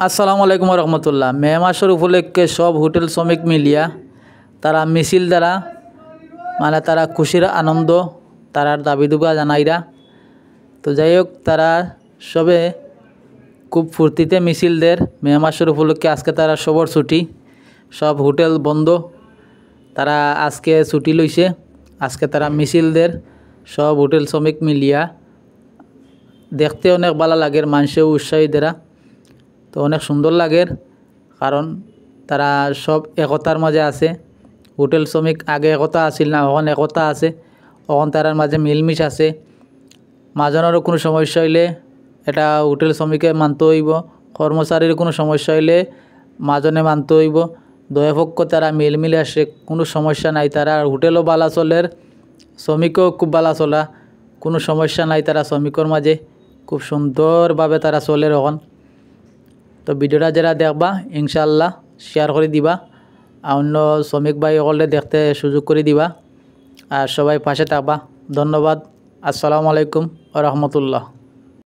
আসসালামু আলাইকুম রহমতুল্লাহ। মে মাসের উপলক্ষে সব হোটেল শ্রমিক মিলিয়া তারা মিছিল দ্বারা মানে তারা খুশির আনন্দ তারার দাবি দুবা জানাইরা। তো যাই হোক, তারা সবে খুব ফুর্তিতে মিছিল দের। মে মাসের উপলক্ষে আজকে তারা সবর ছুটি, সব হোটেল বন্ধ, তারা আজকে ছুটি লইছে। আজকে তারা মিছিল দের সব হোটেল শ্রমিক মিলিয়া। দেখতে অনেক ভালো লাগের, মানুষেও উৎসাহী দেরা, তো অনেক সুন্দর লাগের, কারণ তারা সব একতার মাঝে আছে। হোটেল শ্রমিক আগে একতা আসিল না, এখন একতা আছে, এখন তারার মাঝে মিলমিশ আছে। মাজনেরও কোনো সমস্যা হইলে এটা হোটেল শ্রমিকে মানতে হইব, কর্মচারীর কোনো সমস্যা হইলে মাজনে মানতে হইব। দয়া পক্ষ তারা মিলমিলে আসে, কোনো সমস্যা নাই। তারা হোটেলও বালা চলের, শ্রমিকও খুব বালা চলা, কোনো সমস্যা নাই। তারা শ্রমিকর মাঝে খুব সুন্দরভাবে তারা চলের এখন। তো ভিডিওটা যারা দেখবা ইনশাআল্লাহ শেয়ার করে দিবা, অন্য শ্রমিক ভাই সকলে দেখতে সুযোগ করে দিবা, আর সবাই পাশে থাকবা। ধন্যবাদ। আসসালামু আলাইকুম ওয়া রাহমাতুল্লাহ।